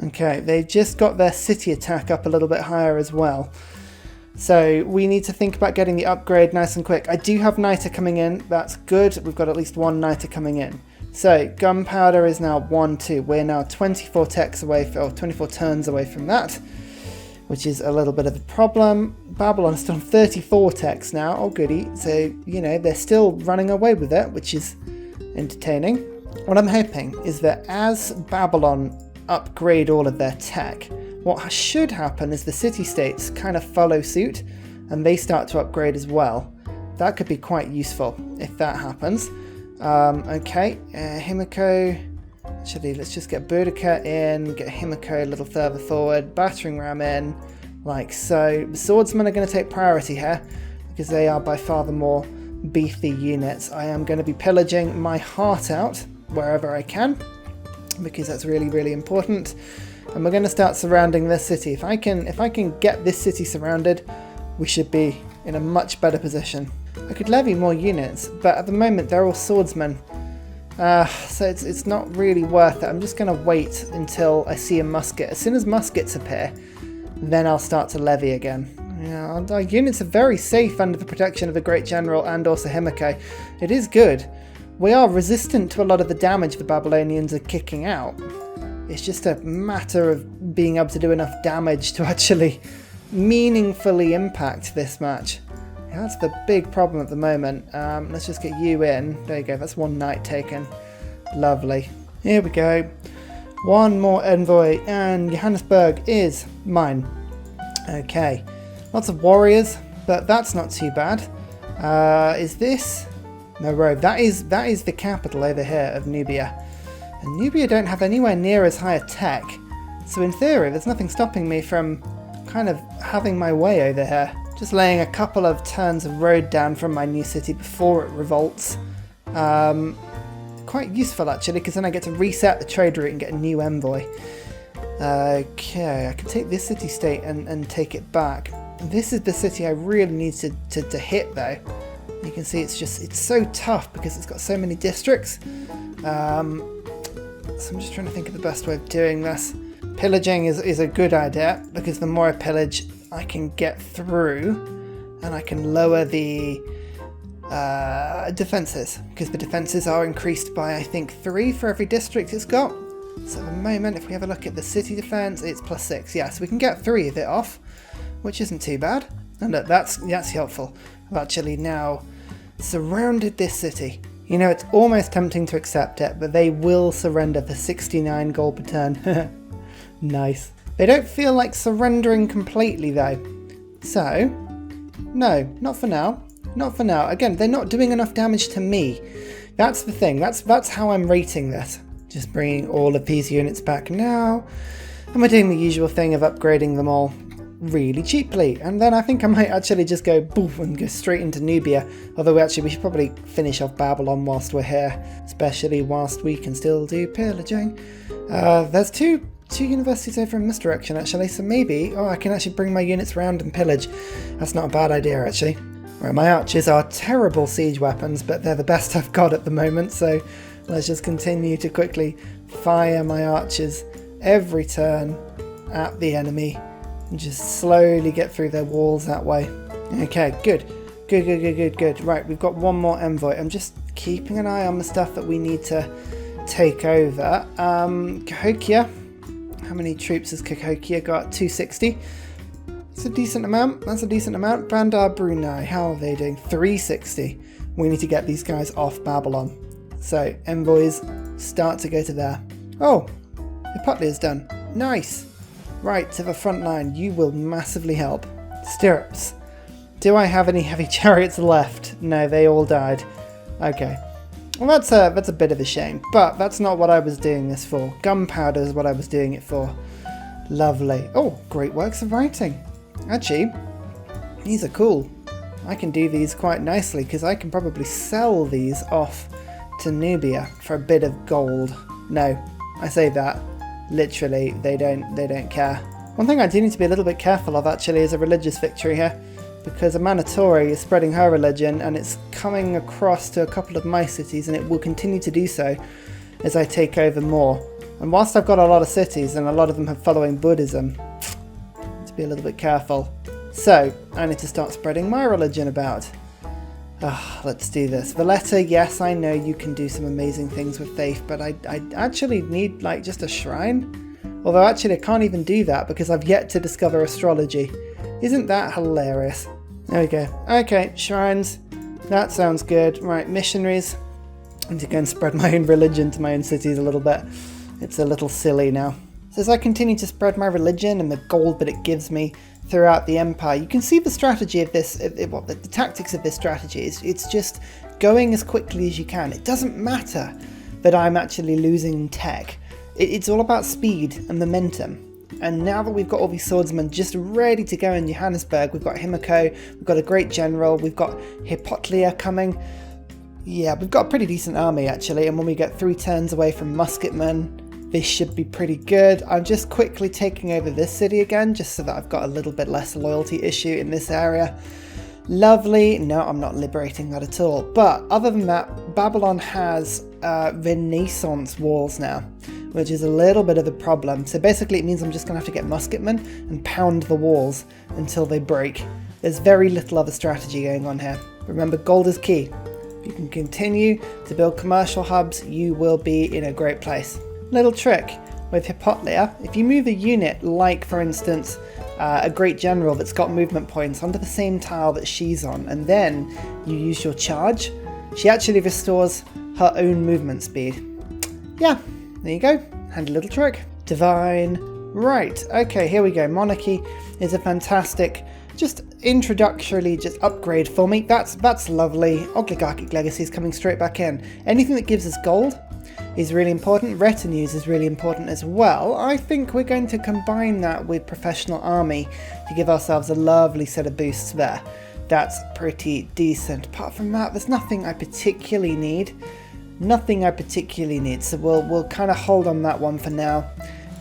Okay, they just got their city attack up a little bit higher as well. So we need to think about getting the upgrade nice and quick. I do have niter coming in. That's good. We've got at least one niter coming in. So gunpowder is now 1, 2. We're now 24 techs away, or 24 turns away from that, which is a little bit of a problem. Babylon is still on 34 techs now. Oh, goody. So, you know, they're still running away with it, which is entertaining. What I'm hoping is that as Babylon upgrade all of their tech, what should happen is the city-states kind of follow suit and they start to upgrade as well. That could be quite useful if that happens. Okay, Himiko. Actually, let's just get Boudica in, get Himiko a little further forward, battering ram in, like so. The swordsmen are going to take priority here because they are by far the more beefy units. I am going to be pillaging my heart out wherever I can because that's really, really important. And we're going to start surrounding this city. If I can get this city surrounded, we should be in a much better position. I could levy more units, but at the moment they're all swordsmen. So it's not really worth it. I'm just going to wait until I see a musket. As soon as muskets appear, then I'll start to levy again. Yeah, our units are very safe under the protection of the Great General and also Himiko. It is good. We are resistant to a lot of the damage the Babylonians are kicking out. It's just a matter of being able to do enough damage to actually meaningfully impact this match. Yeah, that's the big problem at the moment. Let's just get you in. There you go, that's one knight taken. Lovely. Here we go. One more envoy and Johannesburg is mine. Okay. Lots of warriors, but that's not too bad. Is this? No, Rome. That is the capital over here of Nubia. And Nubia don't have anywhere near as high a tech. So in theory, there's nothing stopping me from kind of having my way over here. Just laying a couple of turns of road down from my new city before it revolts. Quite useful actually, because then I get to reset the trade route and get a new envoy. Okay, I can take this city-state and take it back. This is the city I really need to hit though. You can see it's so tough because it's got so many districts. So I'm just trying to think of the best way of doing this. Pillaging is a good idea because the more I pillage, I can get through and I can lower the defences because the defences are increased by I think 3 for every district it's got. So at the moment, if we have a look at the city defence, it's +6. Yeah, so we can get 3 of it off, which isn't too bad. And look, that's helpful. I've actually now surrounded this city. You know, it's almost tempting to accept it, but they will surrender for 69 gold per turn. Nice. They don't feel like surrendering completely though. So, no, not for now. Not for now. Again, they're not doing enough damage to me. That's the thing. That's how I'm rating this. Just bringing all of these units back now. And we're doing the usual thing of upgrading them all really cheaply. And then I think I might actually just go boof and go straight into Nubia. Although we should probably finish off Babylon whilst we're here. Especially whilst we can still do pillaging. There's two universities over in this direction actually, so maybe I can actually bring my units around and pillage. That's not a bad idea actually. Right, my archers are terrible siege weapons, but they're the best I've got at the moment, so let's just continue to quickly fire my archers every turn at the enemy and just slowly get through their walls that way. Okay, good. Right, we've got one more envoy. I'm just keeping an eye on the stuff that we need to take over. Cahokia. How many troops has Cahokia got? 260. It's a decent amount. That's a decent amount. Bandar Brunei, how are they doing? 360. We need to get these guys off Babylon. So, envoys start to go to there. Oh, the Putley is done. Nice. Right, to the front line. You will massively help. Stirrups. Do I have any heavy chariots left? No, they all died. Okay. Well, that's a bit of a shame, but that's not what I was doing this for. Gunpowder is what I was doing it for. Lovely. Oh, great works of writing. Actually, these are cool. I can do these quite nicely because I can probably sell these off to Nubia for a bit of gold. No, I say that. Literally, they don't care. One thing I do need to be a little bit careful of actually is a religious victory here. Because Amanatori is spreading her religion and it's coming across to a couple of my cities and it will continue to do so as I take over more. And whilst I've got a lot of cities, and a lot of them are following Buddhism, to be a little bit careful. So, I need to start spreading my religion about. Let's do this. Valletta, yes, I know you can do some amazing things with faith, but I actually need, like, just a shrine. Although, actually, I can't even do that because I've yet to discover astrology. Isn't that hilarious? There we go. Okay, shrines. That sounds good. Right, missionaries. I need to go and spread my own religion to my own cities a little bit. It's a little silly now. So as I continue to spread my religion and the gold that it gives me throughout the empire, you can see the strategy of this, the tactics of this strategy. It's just going as quickly as you can. It doesn't matter that I'm actually losing tech. It's all about speed and momentum. And now that we've got all these swordsmen just ready to go in Johannesburg, we've got Himiko, we've got a great general, we've got Hippotlia coming. Yeah, we've got a pretty decent army actually, and when we get 3 turns away from musketmen, this should be pretty good. I'm just quickly taking over this city again, just so that I've got a little bit less loyalty issue in this area. Lovely. No, I'm not liberating that at all. But other than that, Babylon has Renaissance walls now, which is a little bit of a problem. So basically it means I'm just going to have to get musketmen and pound the walls until they break. There's very little other strategy going on here. Remember, gold is key. If you can continue to build commercial hubs, you will be in a great place. Little trick with Hippotlia, if you move a unit like, for instance, a great general that's got movement points onto the same tile that she's on, and then you use your charge, she actually restores her own movement speed. Yeah, there you go. Handy little trick. Divine. Right, okay, here we go. Monarchy is a fantastic, just introductorily just upgrade for me. That's lovely. Oligarchic legacy is coming straight back in. Anything that gives us gold is really important. Retinues is really important as well. I think we're going to combine that with professional army to give ourselves a lovely set of boosts there. That's pretty decent. Apart from that, there's nothing I particularly need. Nothing I particularly need, so we'll kind of hold on that one for now.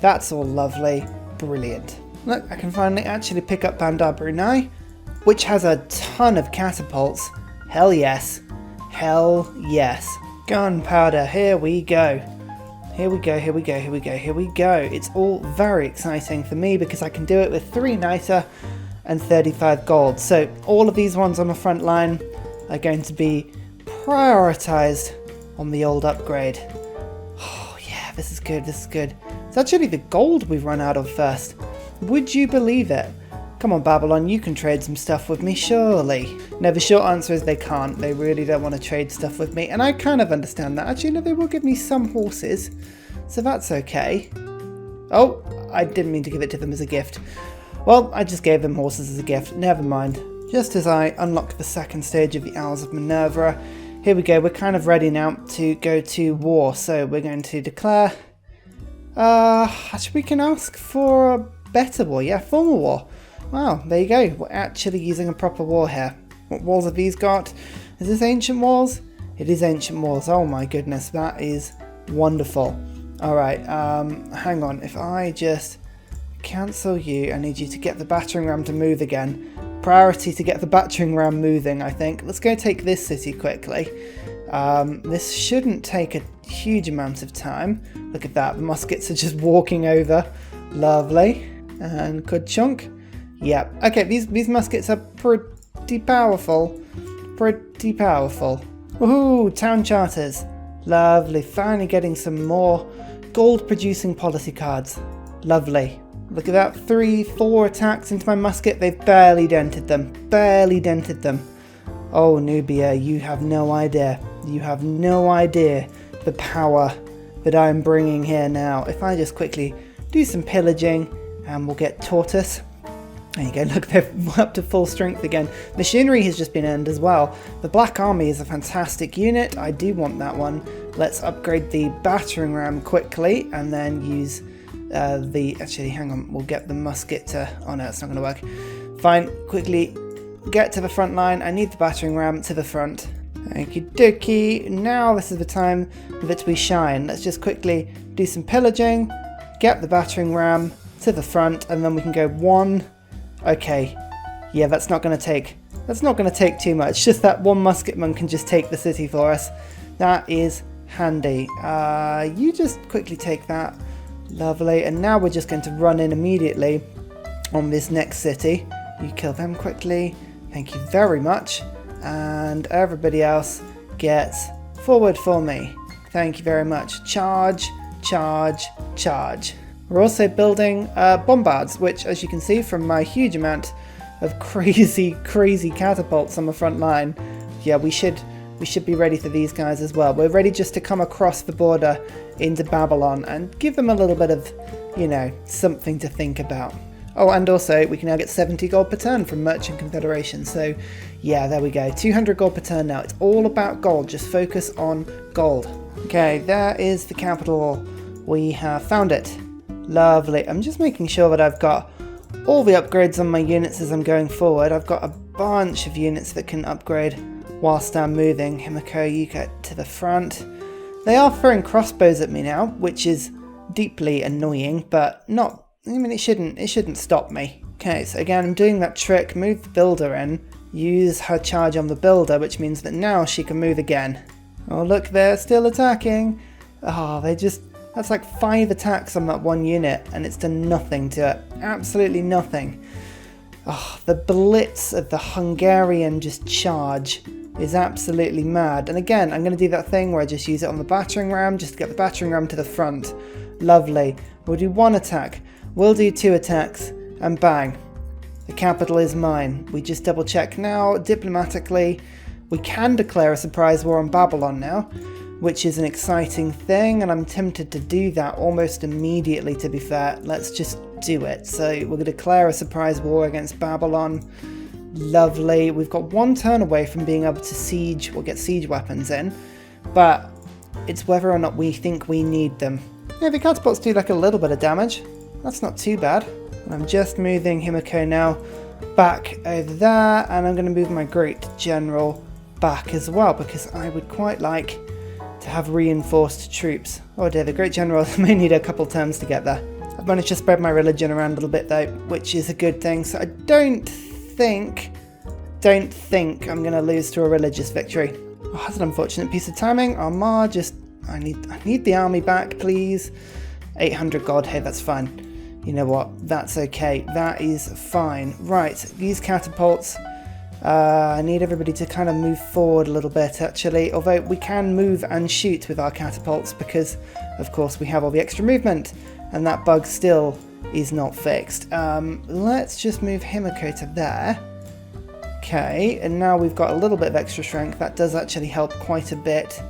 That's all lovely. Brilliant. Look, I can finally actually pick up Bandar Brunei, which has a ton of catapults. Hell yes. Hell yes. Gunpowder, here we go. Here we go, here we go, here we go, here we go. It's all very exciting for me because I can do it with 3 niter and 35 gold. So all of these ones on the front line are going to be prioritized on the old upgrade. Oh yeah, this is good, this is good. It's actually the gold we've run out of first. Would you believe it? Come on, Babylon, you can trade some stuff with me, surely. No, the short answer is they can't. They really don't want to trade stuff with me, and I kind of understand that. Actually, no, they will give me some horses, so that's okay. Oh, I didn't mean to give it to them as a gift. Well, I just gave them horses as a gift. Never mind. Just as I unlock the second stage of the Owls of Minerva, here we go. We're kind of ready now to go to war, so we're going to declare... we can ask for a better war. Yeah, formal war. Wow, there you go. We're actually using a proper war here. What walls have these got? Is this ancient walls? It is ancient walls. Oh my goodness, that is wonderful. Alright, hang on. If I just cancel you, I need you to get the battering ram to move again. Priority to get the battering ram moving, I think. Let's go take this city quickly. This shouldn't take a huge amount of time. Look at that. The muskets are just walking over. Lovely. And good chunk. Yeah, okay, these muskets are pretty powerful. Pretty powerful. Woohoo, town charters. Lovely, finally getting some more gold producing policy cards. Lovely. Look at that, 3-4 attacks into my musket. They've barely dented them. Barely dented them. Oh, Nubia, you have no idea. You have no idea the power that I'm bringing here now. If I just quickly do some pillaging and we'll get Tortoise. There you go, look, they're up to full strength again. Machinery has just been earned as well. The Black Army is a fantastic unit. I do want that one. Let's upgrade the battering ram quickly and then use actually, hang on, we'll get the musket to... Oh no, it's not going to work. Fine, quickly get to the front line. I need the battering ram to the front. Okie dokie. Now this is the time that we shine. Let's just quickly do some pillaging, get the battering ram to the front, and then we can go 1... Okay, yeah, that's not going to take too much. Just that one musketman can just take the city for us. That is handy. You just quickly take that. Lovely. And now we're just going to run in immediately on this next city. You kill them quickly. Thank you very much. And everybody else gets forward for me. Thank you very much. Charge, charge, charge. We're also building bombards, which, as you can see from my huge amount of crazy catapults on the front line, yeah, we should be ready for these guys as well. We're ready just to come across the border into Babylon and give them a little bit of, you know, something to think about. Oh, and also we can now get 70 gold per turn from Merchant Confederation. So yeah, there we go. 200 gold per turn now. It's all about gold. Just focus on gold. Okay, there is the capital. We have found it. Lovely. I'm just making sure that I've got all the upgrades on my units as I'm going forward. I've got a bunch of units that can upgrade whilst I'm moving. Himiko, you get to the front. They are throwing crossbows at me now, which is deeply annoying, but not, I mean, it shouldn't stop me. Okay, so again, I'm doing that trick. Move the builder in. Use her charge on the builder, which means that now she can move again. Oh, look, they're still attacking. Oh, that's like 5 attacks on that one unit, and it's done nothing to it. Absolutely nothing. Oh, the blitz of the Hungarian just charge is absolutely mad. And again, I'm going to do that thing where I just use it on the battering ram, just to get the battering ram to the front. Lovely. We'll do 1 attack. We'll do 2 attacks, and bang. The capital is mine. We just double check now, diplomatically. We can declare a surprise war on Babylon now, which is an exciting thing, and I'm tempted to do that almost immediately, to be fair. Let's just do it. So we're going to declare a surprise war against Babylon. Lovely. We've got 1 turn away from being able to siege or get siege weapons in, but it's whether or not we think we need them. Yeah, the catapults do like a little bit of damage. That's not too bad. And I'm just moving Himiko now back over there, and I'm going to move my Great General back as well, because I would quite like to have reinforced troops. Oh dear, the Great General may need a couple turns to get there. I've managed to spread my religion around a little bit though, which is a good thing. So I don't think I'm going to lose to a religious victory. Oh, that's an unfortunate piece of timing. Armagh, I need the army back, please. 800 gold. Hey, that's fine. You know what? That's okay. That is fine. Right, these catapults. I need everybody to kind of move forward a little bit, actually. Although we can move and shoot with our catapults because, of course, we have all the extra movement. And that bug still is not fixed. Let's just move Himiko to there. Okay, and now we've got a little bit of extra strength. That does actually help quite a bit.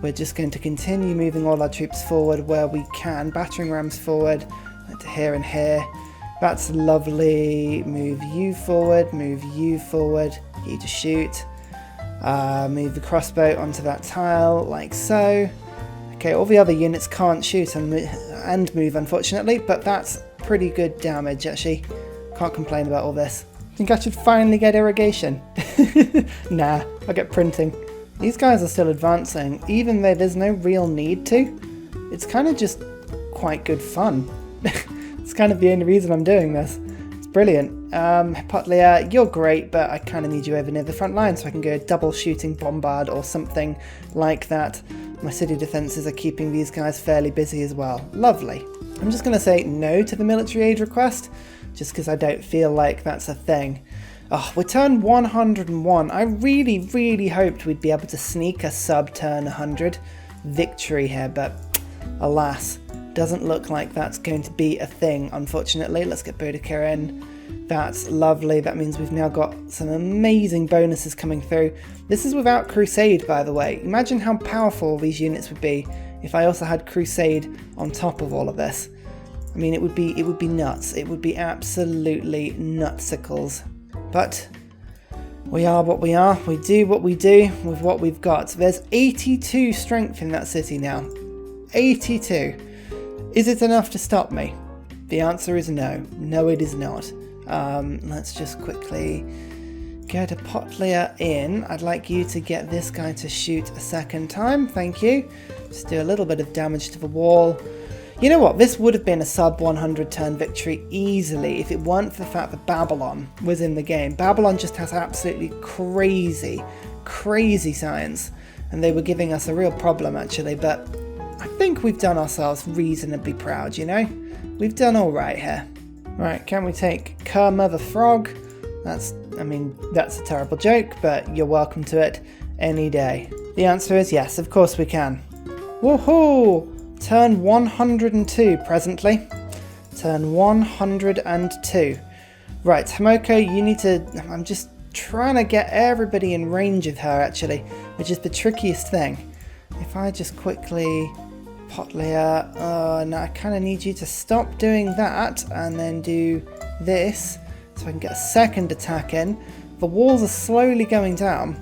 We're just going to continue moving all our troops forward where we can. Battering rams forward to here and here. That's lovely. Move you forward, move you forward. Get you to shoot. Move the crossbow onto that tile like so. Okay, all the other units can't shoot and move, unfortunately, but that's pretty good damage, actually. Can't complain about all this. Think I should finally get irrigation? Nah, I'll get printing. These guys are still advancing, even though there's no real need to. It's kind of just quite good fun. It's kind of the only reason I'm doing this. It's brilliant. Potlia, you're great, but I kind of need you over near the front line so I can go double shooting bombard or something like that. My city defences are keeping these guys fairly busy as well. Lovely. I'm just going to say no to the military aid request, just because I don't feel like that's a thing. Oh, we're turn 101. I really hoped we'd be able to sneak a sub-turn 100 victory here, but alas, doesn't look like that's going to be a thing, unfortunately. Let's get Boudica in. That's lovely. That means we've now got some amazing bonuses coming through. This is without Crusade, by the way. Imagine how powerful these units would be if I also had Crusade on top of all of this. I mean, it would be nuts. It would be absolutely nutsicles. But we are what we are. We do what we do with what we've got. There's 82 strength in that city now. 82. Is it enough to stop me? The answer is no. No, it is not. Let's just quickly get a Potlia in. I'd like you to get this guy to shoot a second time. Thank you. Just do a little bit of damage to the wall. You know what? This would have been a sub 100 turn victory easily if it weren't for the fact that Babylon was in the game. Babylon just has absolutely crazy science, and they were giving us a real problem actually, but I think we've done ourselves reasonably proud, you know? We've done all right here. Right, can we take Kerma the Frog? That's a terrible joke, but you're welcome to it any day. The answer is yes, of course we can. Woohoo! Turn 102 presently. Turn 102. Right, Homoko, you need to... I'm just trying to get everybody in range of her, actually, which is the trickiest thing. If I just quickly... Potlia... no, I kind of need you to stop doing that and then do this so I can get a second attack in. The walls are slowly going down.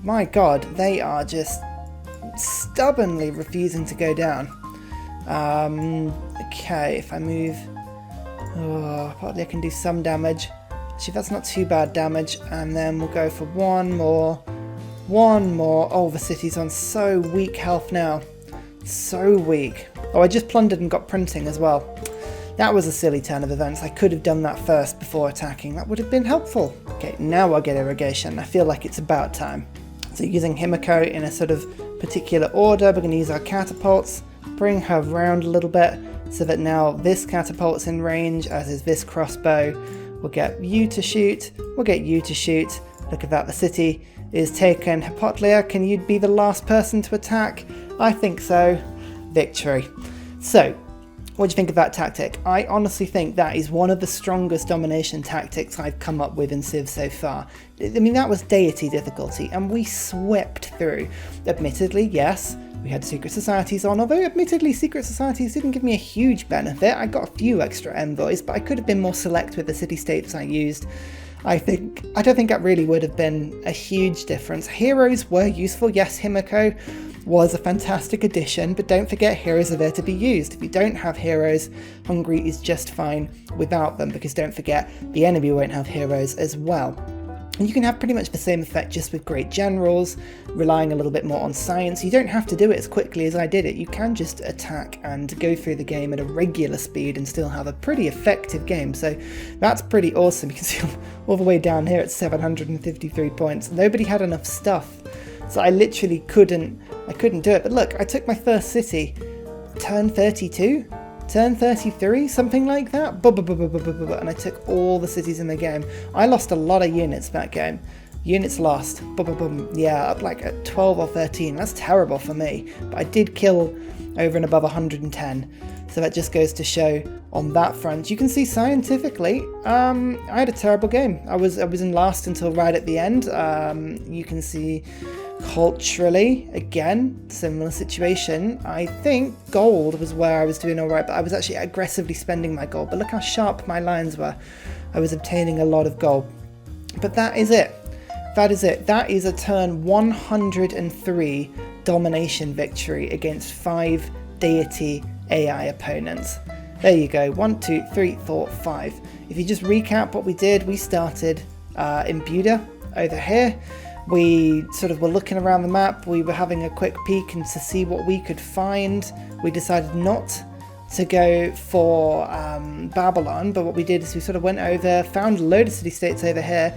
My god, they are just stubbornly refusing to go down. Okay, if I move... Partly I can do some damage. Actually, that's not too bad damage. And then we'll go for one more. Oh, the city's on so weak health now. So weak. Oh, I just plundered and got printing as well. That was a silly turn of events. I could have done that first before attacking. That would have been helpful. Okay, now I'll get irrigation. I feel like it's about time. So using Himiko in a sort of particular order, we're going to use our catapults. Bring her round a little bit so that now this catapult's in range, as is this crossbow. We'll get you to shoot. We'll get you to shoot. Look at that, the city is taken. Hipotlia, can you be the last person to attack? I think so. Victory. So, what do you think of that tactic? I honestly think that is one of the strongest domination tactics I've come up with in Civ so far. I mean, that was Deity difficulty, and we swept through. Admittedly, yes, we had secret societies on, although admittedly secret societies didn't give me a huge benefit. I got a few extra envoys, but I could have been more select with the city-states I used. I don't think that really would have been a huge difference. Heroes were useful. Yes, Himiko was a fantastic addition, but don't forget heroes are there to be used. If you don't have heroes, Hungary is just fine without them, because don't forget the enemy won't have heroes as well. And you can have pretty much the same effect just with great generals, relying a little bit more on science. You don't have to do it as quickly as I did it. You can just attack and go through the game at a regular speed and still have a pretty effective game. So that's pretty awesome. You can see all the way down here at 753 points. Nobody had enough stuff. So I literally couldn't do it. But look, I took my first city, turn 32? Turn 33, something like that, and I took all the cities in the game. I lost a lot of units that game. Units lost, yeah, up like at 12 or 13. That's terrible for me, but I did kill over and above 110. So that just goes to show on that front. You can see scientifically, I had a terrible game. I was in last until right at the end. You can see culturally, again, similar situation. I think gold was where I was doing all right, but I was actually aggressively spending my gold. But look how sharp my lines were. I was obtaining a lot of gold. But that is it. That is it. That is a turn 103 domination victory against 5 Deity AI opponents. There you go. 1, 2, 3, 4, 5. If you just recap what we did, we started in Buda over here. We sort of were looking around the map, we were having a quick peek and to see what we could find. We decided not to go for Babylon, but what we did is we sort of went over, found a load of city-states over here.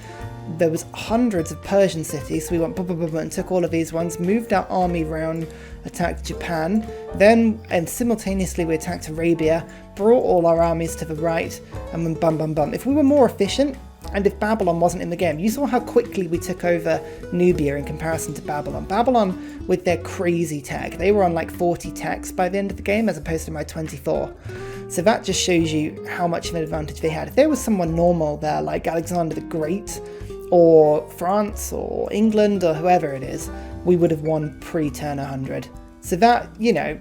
There was hundreds of Persian cities, so we went and took all of these ones, moved our army around, attacked Japan, then and simultaneously we attacked Arabia, brought all our armies to the right, and then bum. If we were more efficient, and if Babylon wasn't in the game, you saw how quickly we took over Nubia in comparison to Babylon. Babylon, with their crazy tech, they were on like 40 techs by the end of the game as opposed to my 24. So that just shows you how much of an advantage they had. If there was someone normal there, like Alexander the Great, or France, or England, or whoever it is, we would have won pre-turn 100. So that, you know,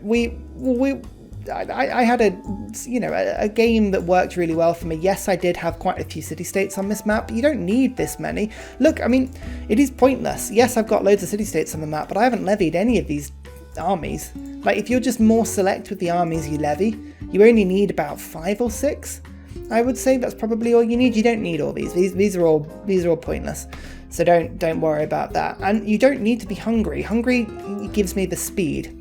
I had a game that worked really well for me. Yes, I did have quite a few city-states on this map, but you don't need this many. Look, I mean, it is pointless. Yes, I've got loads of city-states on the map, but I haven't levied any of these armies. Like, if you're just more select with the armies you levy, you only need about 5 or 6. I would say that's probably all you need. You don't need all these. These are all pointless. So don't worry about that. And you don't need to be hungry. Hungry gives me the speed.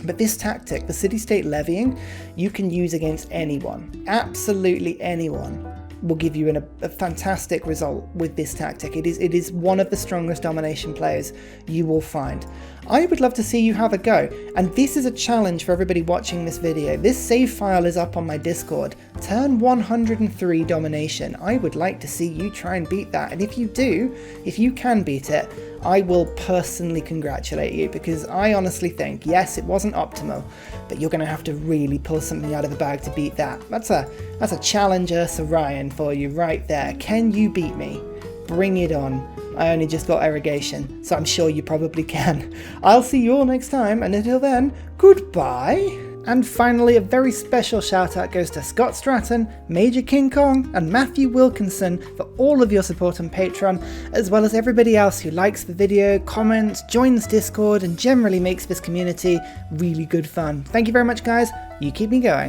But this tactic, the city-state levying, you can use against anyone. Absolutely anyone. will give you a fantastic result with this tactic. It is one of the strongest domination players you will find. I would love to see you have a go, and this is a challenge for everybody watching this video. This save file is up on my Discord. Turn 103 domination. I would like to see you try and beat that, and if you do, if you can beat it, I will personally congratulate you, because I honestly think, yes, it wasn't optimal, but you're going to have to really pull something out of the bag to beat that. That's a challenge, Ursa Ryan, for you right there. Can you beat me? Bring it on. I only just got irrigation, so I'm sure you probably can. I'll see you all next time, and until then, goodbye! And finally, a very special shout out goes to Scott Stratton, Major King Kong, and Matthew Wilkinson for all of your support on Patreon, as well as everybody else who likes the video, comments, joins Discord, and generally makes this community really good fun. Thank you very much, guys. You keep me going.